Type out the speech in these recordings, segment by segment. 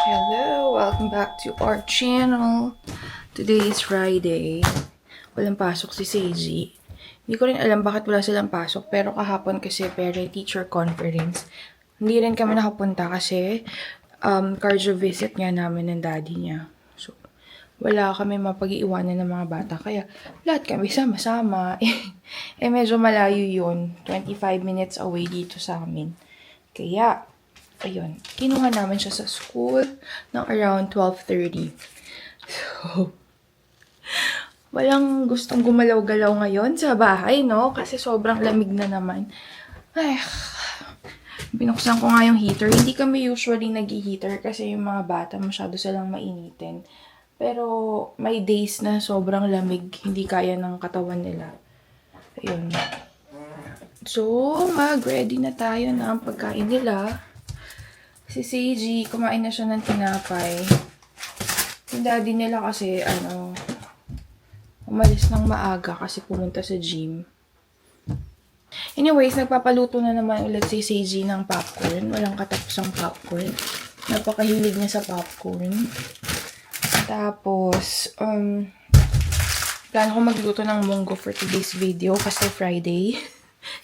Hello! Welcome back to our channel. Today is Friday. Walang pasok si Seiji. Hindi ko rin alam bakit wala silang pasok, pero kahapon kasi parent-teacher conference. Hindi rin kami nakapunta kasi cardio visit nga namin ng daddy niya. So, wala kami mapag-iiwanan ng mga bata. Kaya, lahat kami sama-sama. Medyo malayo yun. 25 minutes away dito sa amin. Kaya, ayun, kinuha namin siya sa school ng around 12:30. So, walang gustong gumalaw-galaw ngayon sa bahay, no? Kasi sobrang lamig na naman. Ay, binuksan ko nga yung heater. Hindi kami usually nag-heater kasi yung mga bata masyado silang mainitin. Pero may days na sobrang lamig, hindi kaya ng katawan nila. Ayun. So, mag-ready na tayo na ang pagkain nila. Si Seiji, kumain na siya ng tinapay. Yung daddy nila kasi, umalis ng maaga kasi pumunta sa gym. Anyways, nagpapaluto na naman ulit si Seiji ng popcorn. Walang katapusang popcorn. Napakahilig niya sa popcorn. Tapos, plano ko magluto ng munggo for today's video kasi Friday.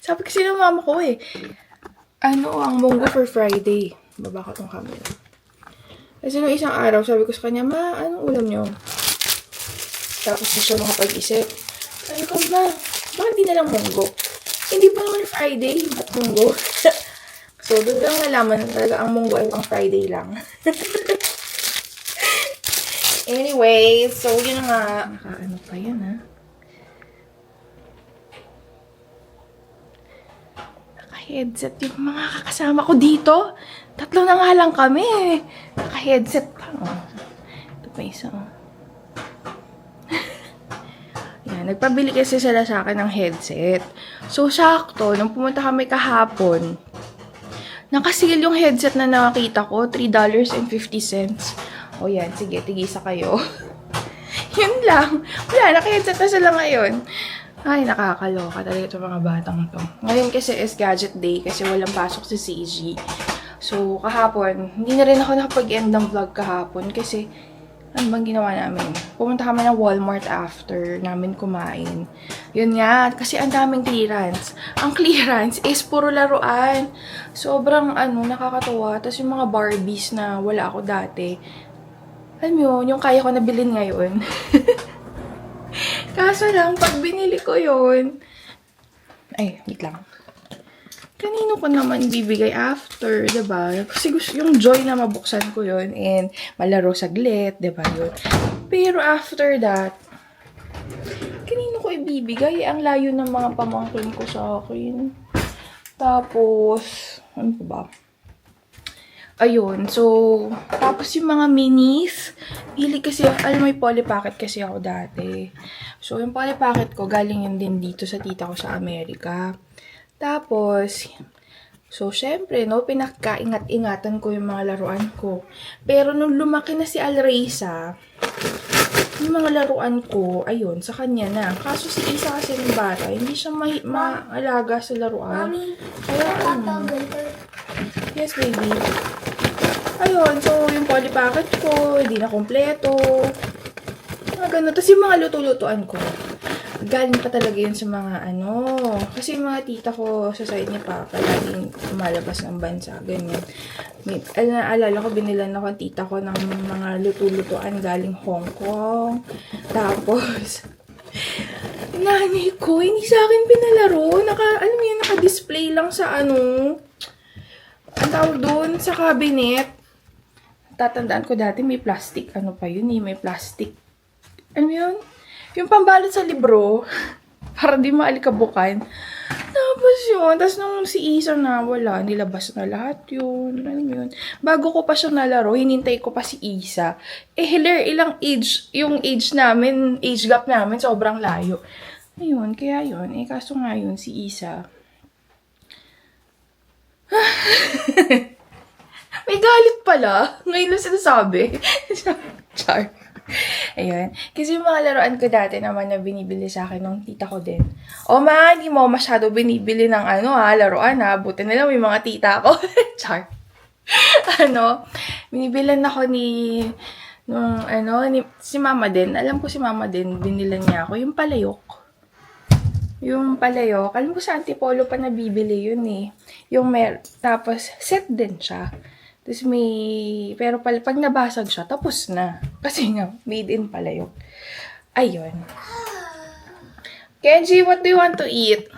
Sabi kasi ng mama ko ang munggo for Friday? Baba ko tong camera. Kasi nung isang araw, sabi ko sa kanya, Ma, anong ulam nyo? Tapos siya makapag-isip. Sabi ko, Ma, bakit di na lang munggo? Hindi pa naman Friday, ba't munggo? So, doon lang nalaman na talaga ang munggo ay pang Friday lang. Anyway, so yun nga. Nakaano pa yan, ha? Naka-headset yung mga kakasama ko dito. 3 na nga lang kami. Naka-headset pa. Oh. Ito pa isa. Yan, nagpabili kasi sila sa akin ng headset. So, sakto, nung pumunta kami kahapon, nakasigil yung headset na nakakita ko, $3.50. O yan, sige, tigisa kayo. Yun lang. Wala, naka-headset na sila ngayon. Ay, nakakaloka talaga itong mga batang to. Ngayon kasi is gadget day kasi walang pasok si CG. So, kahapon, hindi na rin ako nakapag-end ng vlog kahapon kasi ano bang ginawa namin? Pumunta kami ng Walmart after namin kumain. Yun nga, kasi ang daming clearance. Ang clearance is puro laruan. Sobrang nakakatawa. Tapos yung mga Barbies na wala ako dati. Alam mo yun, yung kaya ko nabilin ngayon. Kaso lang, pag binili ko yun, ay, wait lang. Kanino ko naman bibigay after, diba? Kasi gusto yung joy na mabuksan ko yun and malaro saglit, diba yun? Pero after that, kanino ko ibibigay? Ang layo ng mga pamangkin ko sa akin. Tapos, ano ba? Ayun, so, tapos yung mga minis, hilig kasi, alam mo yung Polly Pocket kasi ako dati. So, yung Polly Pocket ko, galing yun din dito sa tita ko sa Amerika. Tapos, so, syempre, no, pinakaingat-ingatan ko yung mga laruan ko. Pero, nung lumaki na si Alreza, yung mga laruan ko, ayun, sa kanya na. Kaso si Isa kasi ng bata, hindi siya maalaga sa laruan. Kaya, yes, baby. Ayun, so, yung Polly Pocket ko, hindi na kompleto. Mga ganun. Tapos yung mga luto-lutuan ko, galing pa talaga yun sa mga kasi yung mga tita ko sa side niya pa, laging lumalabas ng bansa, ganyan. Alala ko, binilan ako ang tita ko ng mga luto-lutuan galing Hong Kong. Tapos, nanay ko, hindi sa akin pinalaro. Alam mo yun, naka-display lang sa ang tawag doon, sa cabinet. Tatandaan ko dati, may plastic, may plastic. Ano yun? Yung pambalot sa libro, para di maalikabukan. Tapos yun, tapos nung si Isa na wala, nilabas na lahat yun. Alam yun. Bago ko pa siya nalaro, hinintay ko pa si Isa. Ilang age, yung age gap namin, sobrang layo. Ayun, kaya yun. Kaso nga yun, si Isa. May galit pala. Ngayon lang sinasabi. Char. Ayun. Kasi yung mga laruan ko dati naman na binibili sa akin ng tita ko din. O ma, hindi mo masyado binibili ng laruan ha. Buti na lang may mga tita ko. Char. Binibilan ako si mama din. Alam ko si mama din, binilan niya ako. Yung palayok. Alam ko sa Antipolo pa nabibili yun eh. Tapos, set din siya. Tapos pero pag nabasag siya, tapos na. Kasi nga, made in palayok. Ayun. Kenji, what do you want to eat?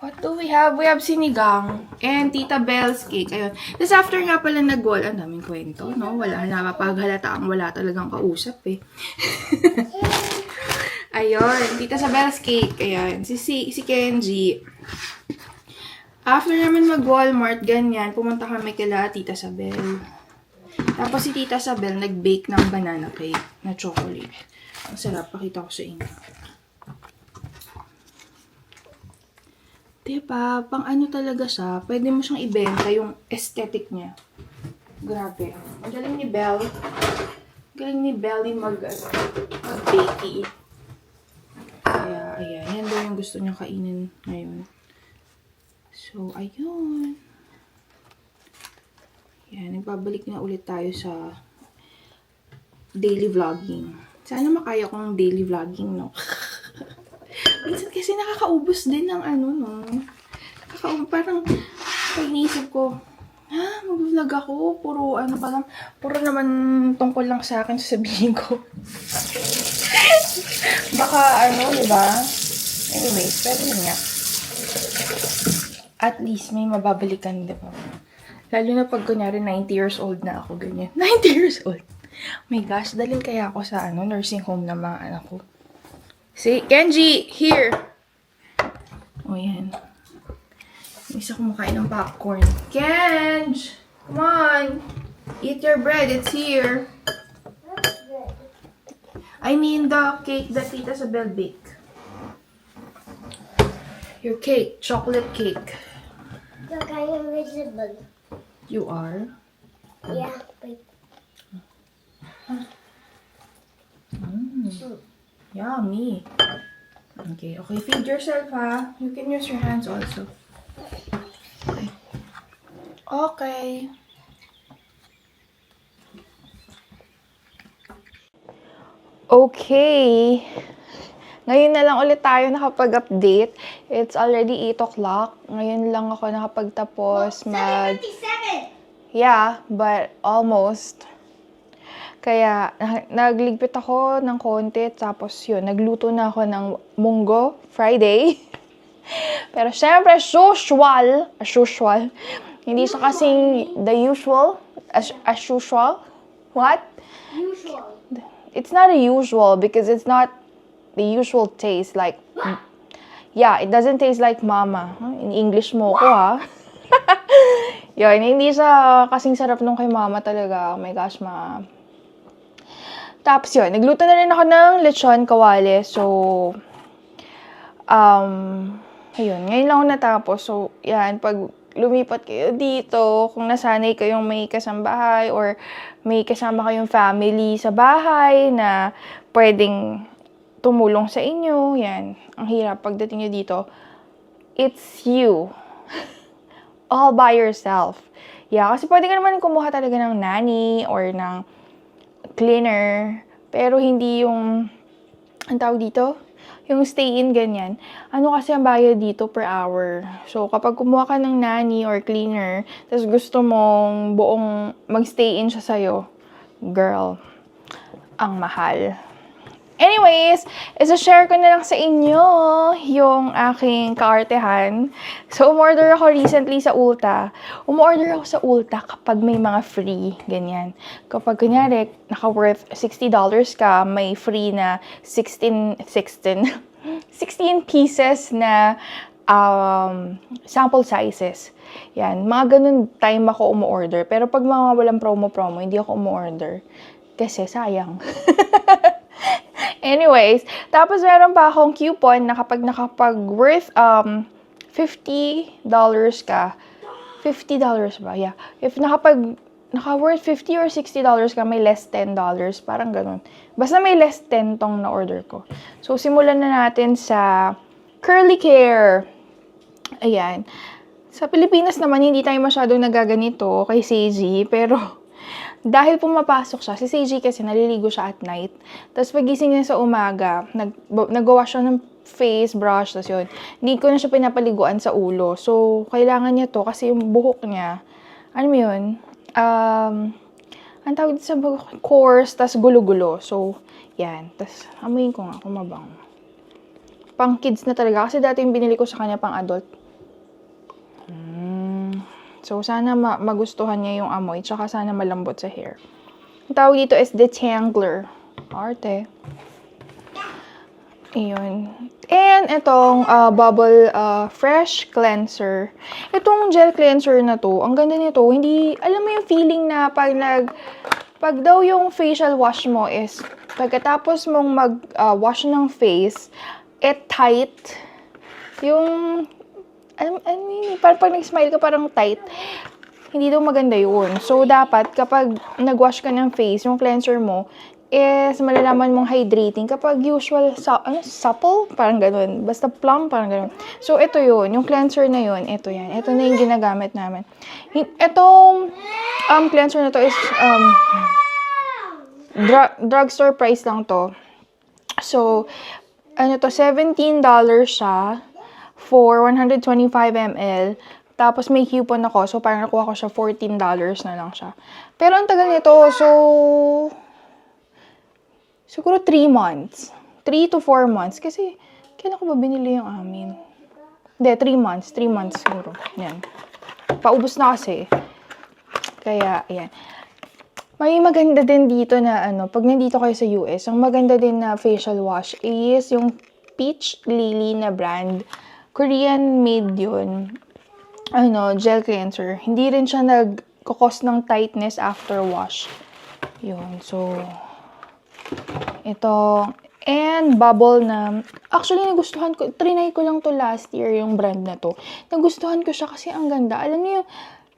What do we have? We have sinigang and Tita Bell's cake. Ayun. Tapos after nga pala nag-wall, ang daming kwento, no? Wala, napapaghalataang wala talagang kausap eh. Ayun, Tita sa Bell's cake. Ayun, si Kenji. After naman mag-Walmart, ganyan, pumunta kami kila Tita Sabel. Tapos si Tita Sabel nag-bake ng banana cake na chocolate. Ang sarap, pakita ko sa inyo. Diba? Pang ano talaga siya. Pwede mo siyang ibenta yung aesthetic niya. Grabe. Ang galing ni Belle. Mag-bakey. Kaya, ayan. Yan daw yung gusto niya kainin ngayon. So, ayun. Yan. Nagbabalik na ulit tayo sa daily vlogging. Sana makaya kong daily vlogging, no? Minsan kasi nakakaubos din ng no? Parang pag iniisip ko, mag-vlog ako, puro naman tungkol lang sa akin, sasabihin ko. Baka diba? Anyways, pero yun nga. At least may mababalikan, diba? Lalo na pag kunyari 90 years old na ako, ganyan. 90 years old. Oh my gosh, dalhin kaya ako sa nursing home ng mga anak ko. See, Kenji, here. Oh, yan. Isa kumakain ng popcorn. Kenj! Come on! Eat your bread, it's here. I mean the cake that Tita Sabel baked. Your cake, chocolate cake. Look, I am invisible. You are? Yeah, wait. Yummy. Okay, feed yourself, ha? You can use your hands also. Okay. Okay. Ngayon na lang ulit tayo nakapag-update. It's already 8 o'clock. Ngayon lang ako nakapagtapos 7:57! Yeah, but almost. Kaya, nagligpit ako ng konti, tapos yun, nagluto na ako ng munggo, Friday. Pero syempre, as usual, hindi siya kasing the usual, as usual. What? Usual. It's not a usual because it's not the usual taste, like, yeah, it doesn't taste like mama. In English mo ko, ha? Yun, hindi siya kasing sarap nung kay mama talaga. Oh my gosh, ma. Tapos yun, nagluto na rin ako ng lechon kawali. So, ayun, ngayon lang ako natapos. So, yan, pag lumipat kayo dito, kung nasanay kayong may kasambahay or may kasama kayong family sa bahay na pwedeng tumulong sa inyo, yan, ang hirap pagdating nyo dito. It's you. All by yourself. Yeah, kasi pwede ka naman kumuha talaga ng nanny or ng cleaner, pero hindi yung, ang tawag dito? Yung stay-in, ganyan. Ano kasi ang bayad dito per hour. So, kapag kumuha ka ng nanny or cleaner, tapos gusto mong buong mag-stay-in siya sa'yo, girl, ang mahal. Anyways, isa-share ko na lang sa inyo yung aking kaartehan. So, umorder ako recently sa Ulta. Umorder ako sa Ulta kapag may mga free, ganyan. Kapag kunyari, naka-worth $60 ka, may free na 16 pieces na sample sizes. Yan, mga ganun time ako umorder. Pero pag mga walang promo, hindi ako umorder. Kasi sayang. Anyways, tapos meron pa akong coupon na kapag worth $50 ka, $50 ba? Yeah. If naka-worth $50 or $60 ka, may less $10. Parang ganun. Basta may less 10 tong na-order ko. So, simulan na natin sa curly care. Ayan. Sa Pilipinas naman, hindi tayo masyadong nagaganito kay Seiji, pero dahil pumapasok siya, si Seiji kasi naliligo siya at night. Tapos pagising niya sa umaga, nag-wash siya ng face, brush, tapos yun. Hindi ko na siya pinapaliguan sa ulo. So, kailangan niya to kasi yung buhok niya, ano mo yun? Ang tawag sa buhok, coarse, tapos gulo-gulo. So, yan. Tapos, amuyin ko nga kung mabango. Pang kids na talaga. Kasi dati yung binili ko sa kanya pang adult. So, sana magustuhan niya yung amoy. Tsaka sana malambot sa hair. Ang tawag dito is Detangler. Arte. Ayun. And itong Bubble Fresh Cleanser. Itong gel cleanser na to, ang ganda nito, hindi, alam mo yung feeling na pag daw yung facial wash mo is, pagkatapos mong mag-wash ng face, tight. Yung, parang pag nag-smile ka parang tight. Hindi daw maganda yun. So, dapat kapag nag-wash ka ng face, yung cleanser mo, is malalaman mong hydrating kapag usual, supple, parang ganun. Basta plump, parang ganun. So, ito yun. Yung cleanser na yun, ito yan. Ito na yung ginagamit namin. Itong cleanser na to is drugstore price lang to. So, ano to, $17 siya for 125 ml. Tapos may coupon ako. So, parang nakuha ko siya $14 na lang siya. Pero ang tagal nito. So, siguro 3 months. 3 to 4 months. Kasi, kailan ko ba binili yung amin? Hindi, 3 months. 3 months siguro. Yan. Paubos na kasi. Kaya, yan. May maganda din dito na, pag nandito kayo sa US, ang maganda din na facial wash is yung Peach Lily na brand. Korean made yun. Gel cleanser. Hindi rin siya nag-cause ng tightness after wash. Yun. So, ito. And bubble na, actually nagustuhan ko, trinay ko lang to last year, yung brand na to. Nagustuhan ko siya kasi ang ganda. Alam niyo yung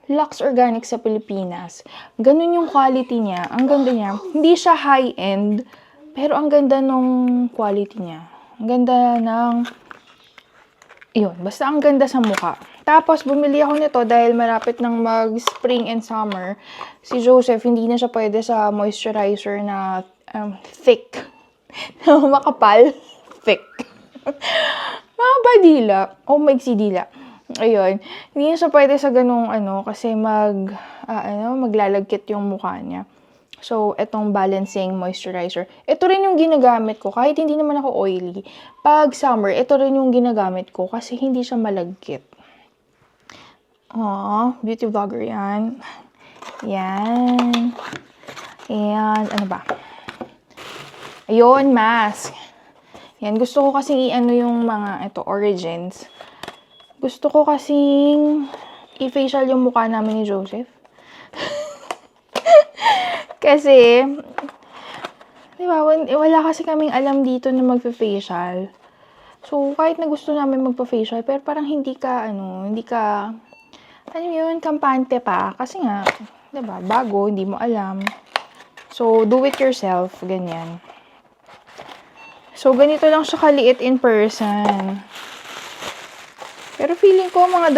Lux Organic sa Pilipinas. Ganun yung quality niya. Ang ganda niya. Hindi siya high-end, pero ang ganda nung quality niya. Ang ganda ng, yun, basta ang ganda sa mukha. Tapos, bumili ako nito dahil malapit ng mag-spring and summer. Si Joseph, hindi na siya pwede sa moisturizer na thick. Makapal. Thick. Mahaba dila. O maigsi dila. Ayun. Hindi na siya pwede sa ganung kasi maglalagkit yung mukha niya. So, etong balancing moisturizer. Ito rin yung ginagamit ko. Kahit hindi naman ako oily. Pag summer, ito rin yung ginagamit ko kasi hindi siya malagkit. Beauty vlogger yan. Yan. And, ano ba? Ayun, mask. Yan, gusto ko kasing yung mga, Origins. Gusto ko kasing i-facial yung mukha namin ni Joseph. Kasi, di ba, wala kasi kaming alam dito na magpa-facial. So, kahit na gusto namin magpa-facial, pero parang hindi ka, kampante pa. Kasi nga, di ba, bago, hindi mo alam. So, do it yourself, ganyan. So, ganito lang siya kaliit in person. Pero feeling ko, mga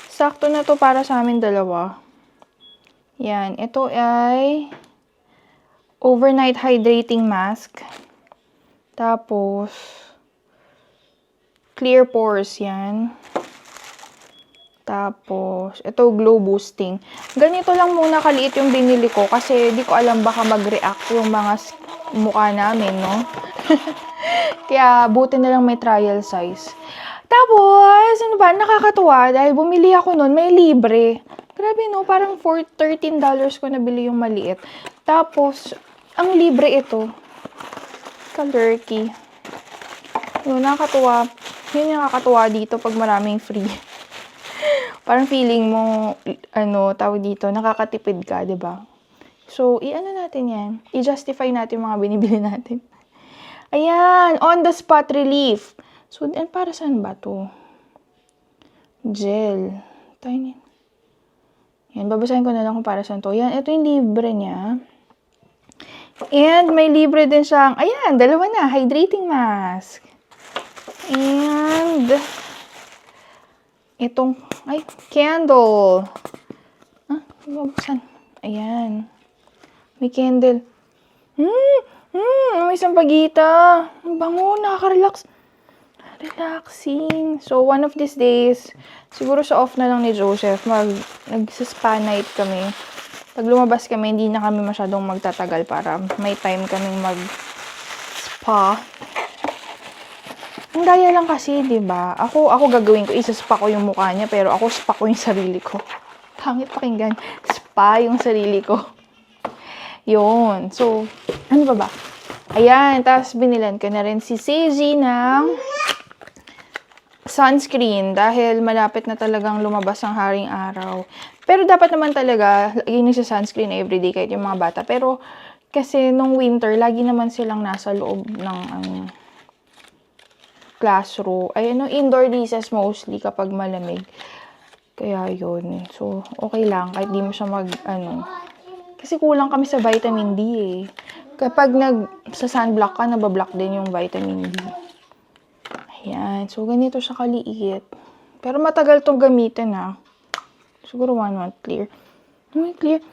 sakto na to para sa amin dalawa. Yan. Ito ay overnight hydrating mask. Tapos, clear pores yan. Tapos, ito glow boosting. Ganito lang muna kaliit yung binili ko kasi di ko alam baka mag-react yung mga mukha namin, no? Kaya, buti na lang may trial size. Tapos, nakakatuwa dahil bumili ako nun, may libre. Grabe, no? Parang for $13 ko nabili yung maliit. Tapos, ang libre ito. Ka-lurky. Yun, nakakatuwa. Yun yung nakakatuwa dito pag maraming free. Parang feeling mo, tawag dito, nakakatipid ka, diba? So, natin yan. I-justify natin yung mga binibili natin. Ayan, on the spot relief. So, para saan ba to? Gel. Tiny. Yan, babasahin ko na lang kung para saan to. Yan, ito yung libre niya. And may libre din siyang, ayan, dalawa na, hydrating mask. And itong, candle. Mabuksan. Ayan. May candle. May sampagita. Ang bango, nakaka-relax. Relaxing. So, one of these days, siguro sa off na lang ni Joseph, nag-spa night kami. Pag lumabas kami, hindi na kami masyadong magtatagal para may time kaming mag-spa. Ang daya lang kasi, di ba? Ako gagawin ko, isa-spa ko yung mukha niya, pero ako spa ko yung sarili ko. Pangit pakinggan. Spa yung sarili ko. Yun. So, ano ba? Ayan. Tapos, binilan ko na rin si Seiji ng sunscreen dahil malapit na talagang lumabas ang haring araw. Pero dapat naman talaga, lagi sa sunscreen everyday kahit yung mga bata. Pero, kasi nung winter, lagi naman silang nasa loob ng classroom. Indoor recess mostly kapag malamig. Kaya yun. So, okay lang. Kahit di mo siya kasi kulang kami sa vitamin D eh. Kapag sa sunblock ka, nabablock din yung vitamin D. Ayan. So, ganito siya kaliit. Pero matagal tong gamitin ha. Siguro 1 month clear. Clear.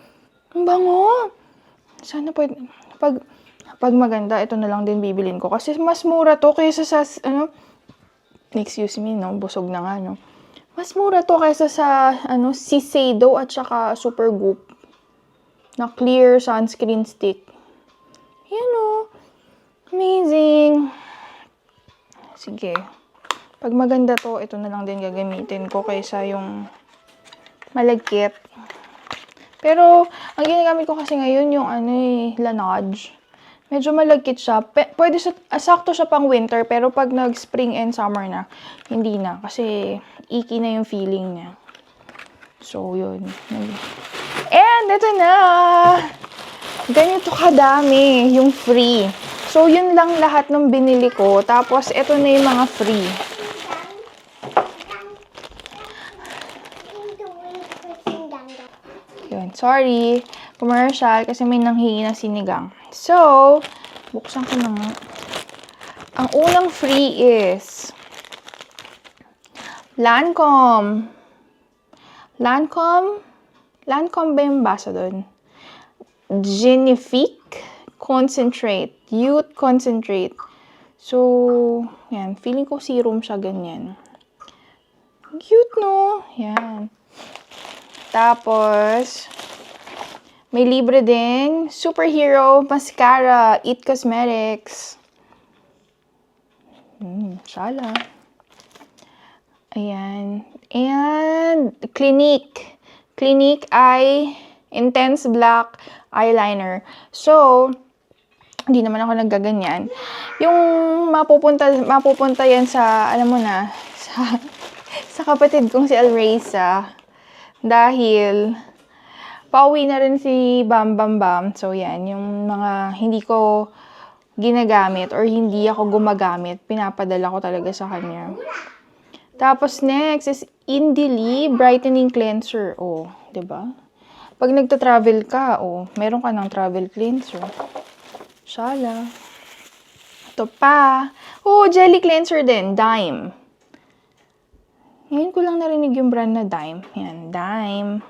Ang bango! Sana pwede. Pag maganda, ito na lang din bibilin ko. Kasi mas mura to kaysa sa, excuse me, no? Busog na nga, no? Mas mura to kaysa sa, Shiseido at saka Supergoop na clear sunscreen stick. Yan, amazing. Sige. Pag maganda to, ito na lang din gagamitin ko kaysa yung malagkit. Pero, ang ginagamit ko kasi ngayon yung Laneige. Medyo malagkit siya. Pwede siya, sakto siya pang winter, pero pag nag-spring and summer na, hindi na. Kasi, icky na yung feeling niya. So, yun. And, ito na! Ganito kadami yung free. So, yun lang lahat ng binili ko. Tapos, ito na yung mga free. Yun. Sorry. Commercial kasi may nanghingi na sinigang. So, buksan ko na nga. Ang unang free is Lancome. Lancome ba yung basa doon? Genifique Concentrate. Youth Concentrate. So, yan. Feeling ko serum siya ganyan. Cute, no? Yan. Tapos, may libre din. Superhero Mascara. It Cosmetics. Shala. Ayan. And, Clinique. Clinique Eye Intense Black Eyeliner. So, hindi naman ako naggaganyan. Yung mapupunta yan sa, alam mo na, sa kapatid kong si Alraisa. Dahil, pauwi na rin si Bam Bam Bam. So, yan. Yung mga hindi ko ginagamit or hindi ako gumagamit, pinapadala ko talaga sa kanya. Tapos, next is Indili Brightening Cleanser. Oh, diba? Pag nagta-travel ka, meron ka ng travel cleanser. Shala. Ito pa. Jelly cleanser din. Dime. Ngayon ko lang narinig yung brand na Dime. Yan, Dime.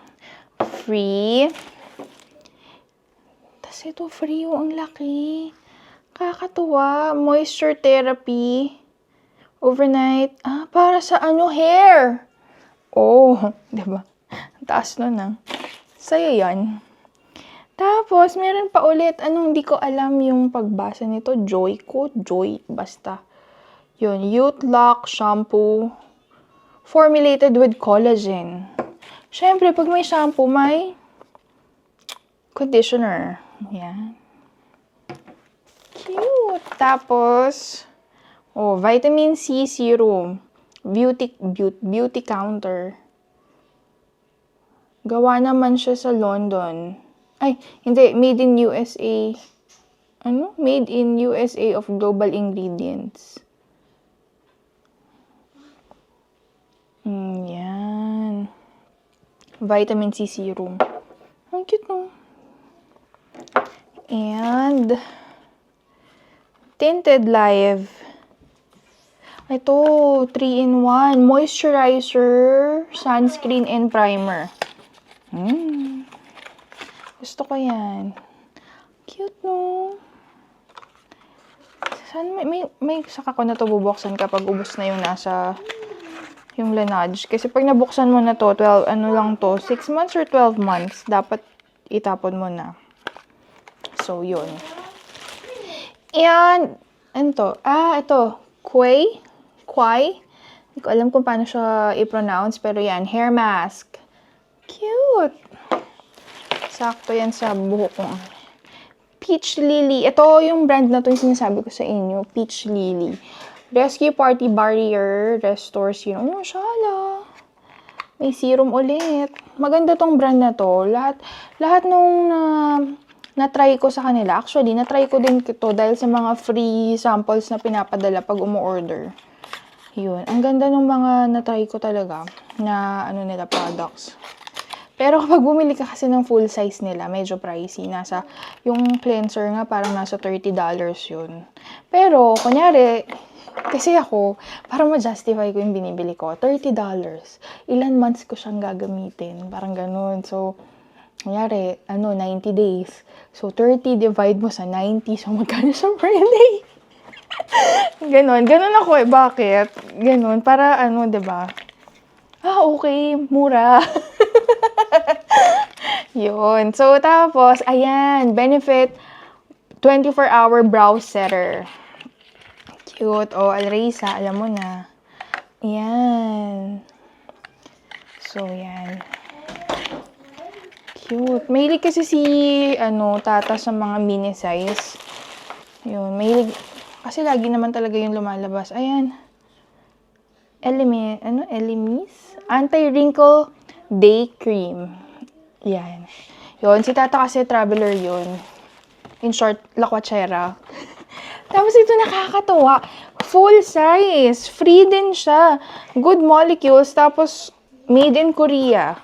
Free. Tapos ito, free. Ang laki. Kakatuwa. Moisture therapy. Overnight. Para sa hair. Diba? Taas nun Saya yan. Tapos, meron pa ulit. Hindi ko alam yung pagbasa nito. Joy, basta. Yun, Youth Lock Shampoo. Formulated with collagen. Siyempre, pag may shampoo, may conditioner. Yan. Cute. Tapos, vitamin C serum. Beauty counter. Gawa naman siya sa London. Ay, hindi. Made in USA. Made in USA of Global Ingredients. Yan. Vitamin C serum. Ang cute, no? And Tinted Live. Ito, 3-in-1. Moisturizer, sunscreen, and primer. Gusto ko yan. Cute, no? Saan may saka ko na to bubuksan kapag ubos na yung nasa yung Laneige. Kasi pag nabuksan mo na to, 12, ano lang to, 6 months or 12 months, dapat itapon mo na. So, yun. And, ano to? Ito. Kway. Hindi ko alam kung paano siya i-pronounce, pero yan, hair mask. Cute! Sakto yan sa buhok ko. Peach Lily. Ito yung brand na to yung sinasabi ko sa inyo. Peach Lily. Rescue Party Barrier. Restores yun. Oh, shala. May serum ulit. Maganda tong brand na to. Lahat nung na-try ko sa kanila. Actually, na-try ko din ito dahil sa mga free samples na pinapadala pag umu-order. Yun. Ang ganda ng mga na-try ko talaga na nila products. Pero kapag bumili ka kasi ng full size nila, medyo pricey. Yung cleanser nga parang nasa $30 yun. Pero, kunyari, kasi ako, para ma-justify ko yung binibili ko, $30. Ilan months ko siyang gagamitin? Parang ganun. So, kunyari, 90 days. So, 30 divide mo sa 90. So, magkano siya per day? Ganon. Ganon ako eh. Bakit? Ganon. Para diba? Okay. Mura. Yun. So, tapos, ayan. Benefit 24-hour brow setter. Cute. Alreza. Alam mo na. Ayan. So, yan. Cute. Mahilig kasi si, tata sa mga mini size. Yun. Mahilig. Kasi lagi naman talaga yung lumalabas. Ayan. Elemis? Anti-wrinkle day cream. Yan. Yun. Si tata kasi traveler yun. In short, lakwachera. Tapos ito nakakatawa. Full size. Free din siya. Good molecules. Tapos, made in Korea.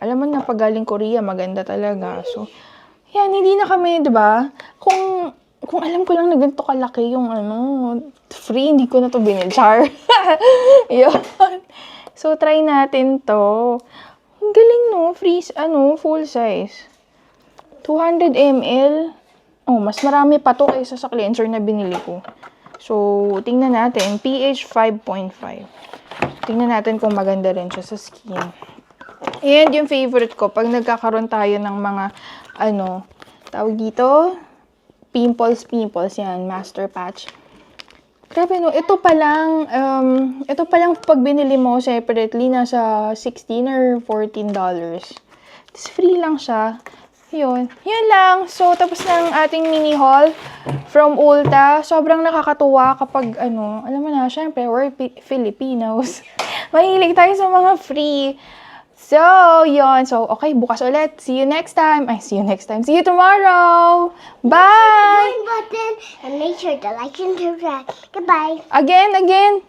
Alam mo na, pag galing Korea, maganda talaga. So, yan, hindi na kami, diba? Kung alam ko lang na ganito kalaki yung free, hindi ko na to binilchar. Yun. So, try natin to. Ang galing, no? Free, full size. 200 ml. Mas marami pa to kaysa sa cleanser na binili ko. So, tingnan natin. pH 5.5. Tingnan natin kung maganda rin siya sa skin. And yung favorite ko, pag nagkakaroon tayo ng mga, tawag dito, pimples, yan, master patch. Grabe, no? Ito pa lang pag binili mo separately, nasa $16 or $14. It's free lang siya. Yun lang. So, tapos ng ating mini haul from Ulta. Sobrang nakakatuwa kapag, alam mo na, syempre, we're Filipinos. Mahilig tayo sa mga free. So, yun. So, okay, bukas ulit. See you next time. See you tomorrow. Bye! Join button and make sure to like and subscribe. Goodbye. Again.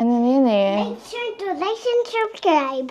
Ano na yun eh? Make sure to like and subscribe.